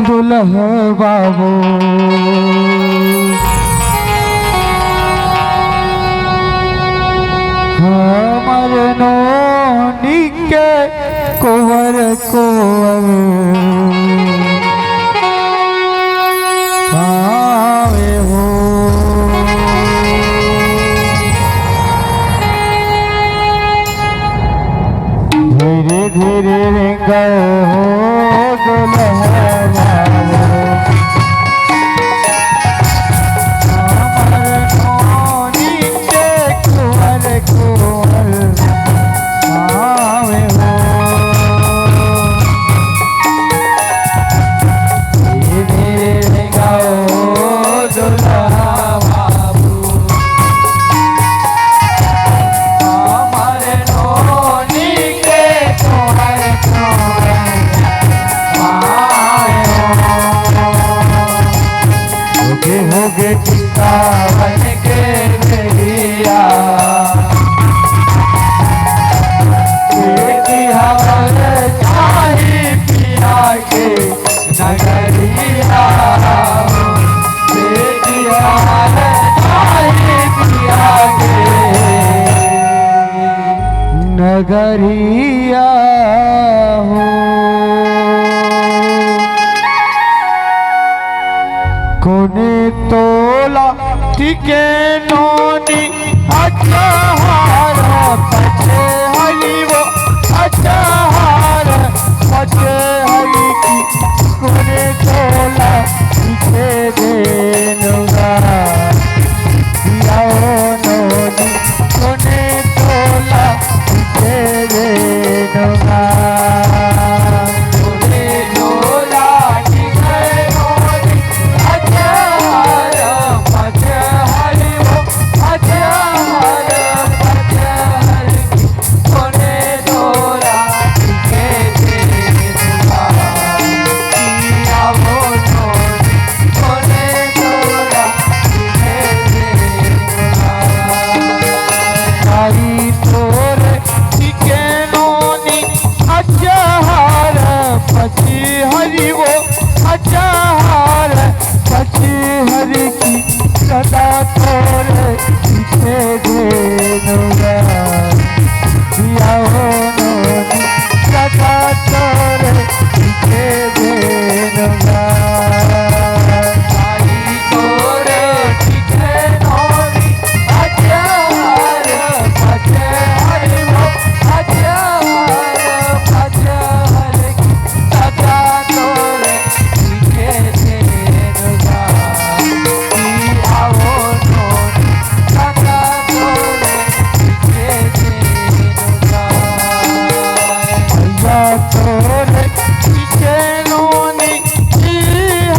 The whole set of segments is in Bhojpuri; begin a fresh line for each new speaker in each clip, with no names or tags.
दुल्हा बाबू हमर नोनी के कुंवर कुंवर पावे हो। धीरे धीरे रेंगो दुल्हा बाबू हमर नोनी के कुंवर कुंवर पावे हो। धीरे धीरे रेंगो दुल्हा बाबू हमर नोनी के कुंवर कुंवर पावे हो। होगे चिंता बन के भेड़िया बेटी हमर चाही पिया के नगरिया बेटी हमर चाही पिया के नगरिया हो। कोने तोला टिके नोनी अच्छा हार पचे हरी वो अच्छा हार पचे हरी की कोने तोला टिके देनुगा दियाओ नोनी कोने तोला टिके देनुगा हरी वो अच्छा हार पची हरी की सदा तोरे पीछे देनुगा दियाओ नोनी सदा तोरे पीछे देनुगा तोरे पीछे नोनी अच्छा हार पचे हरी वो अच्छा हार पचे हरी की सदा तोरे पीछे देनुगा दियाओ नोनी सदा तोरे पीछे देनुगा भैया तोरे पीछे नोनी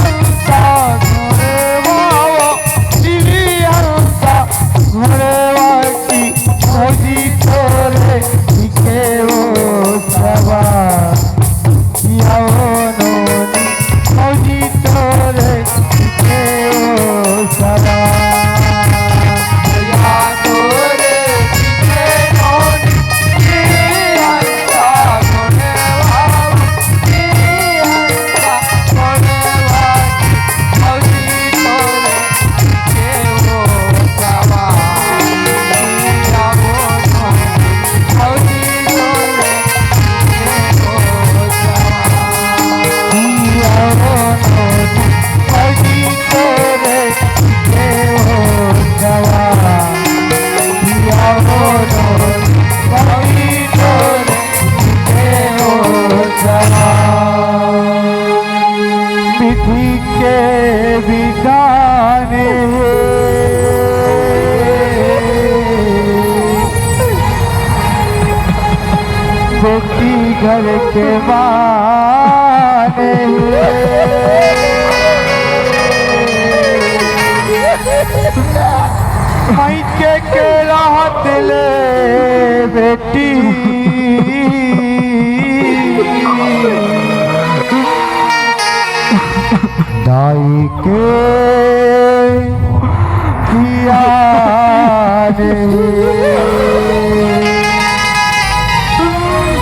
हंसा घोड़े वाओ दिली हंसा घोड़े वाकी खोजी तोरे पीछे वो सवार दियाओ नोनी खोजी तोरे पीछे वो सवार भैया तोरे पीछे नोनी हंसा घोड़े वाओ दिली हंसा घोड़े वाकी खोजी तोरे पीछे वो सवार दियाओ नोनी खोजी तोरे पीछे वो सवार दियाओ नोनी खोजी तोरे पीछे वो सवार दियाओ नोनी खोजी तोरे पीछे वो सवार। विधि के विधाने बेटी घर के माने मायके के राहत ले बेटी दाई के किया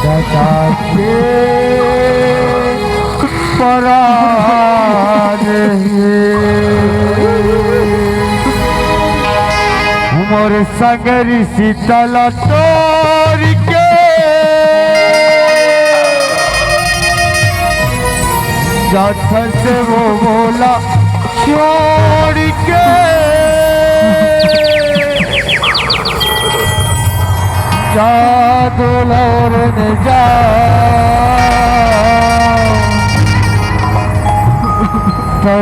दादा के परा संगरी शीतल तोड़ के जाथर से वो बोला छोड़ के जादू लौरने जा तो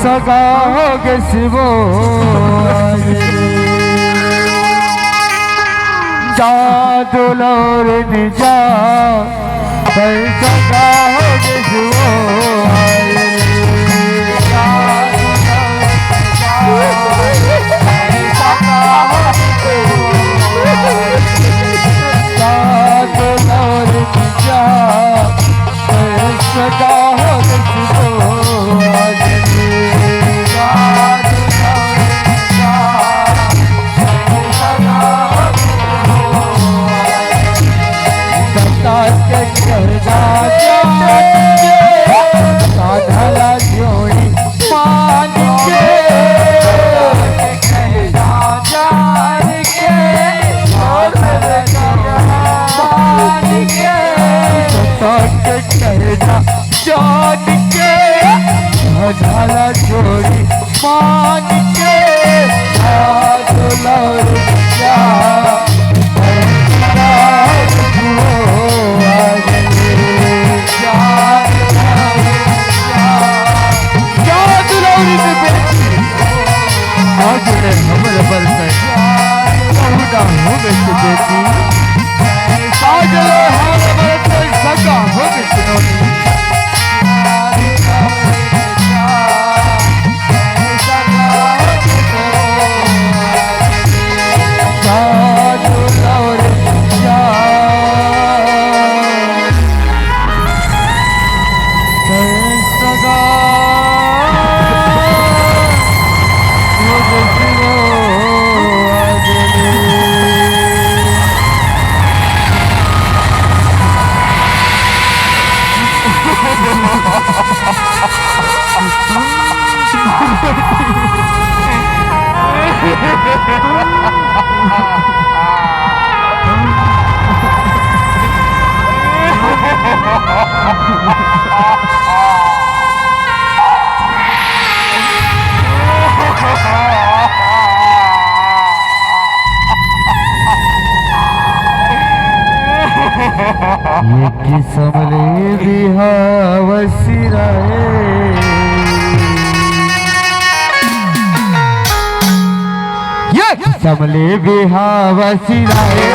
सगा होगे शिवो जादू लौरने जा तो सगा होगे शिवो झाला जोड़ी मान के हमारे बरस हो बेटी आज हमारे सगा हो गई ये किसमले बिहावसिराए ये किसमले बिहावसिराए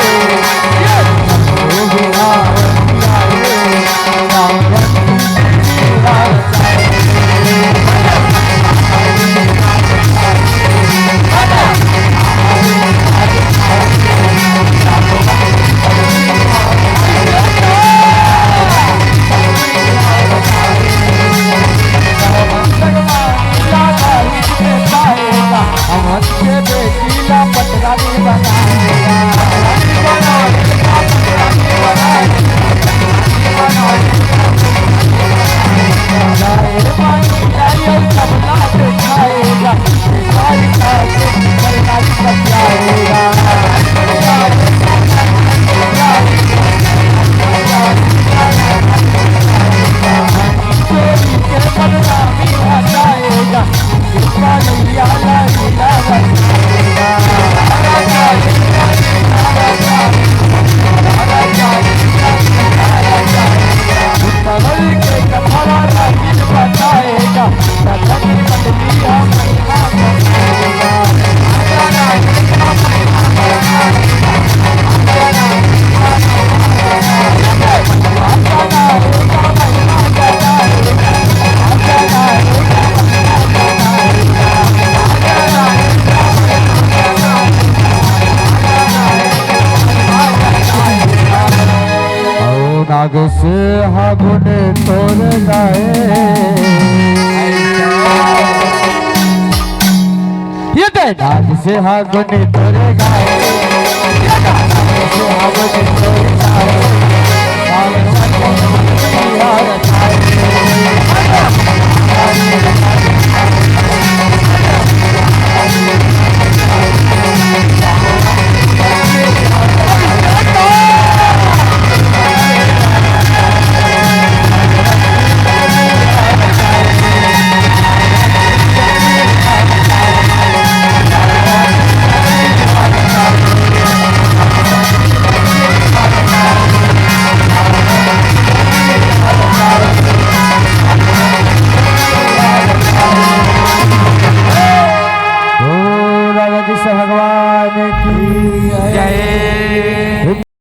नाग से हागुने तोर गाए ये दे नाग से हागुने तोर गाए नाग से हागुने तोर गाए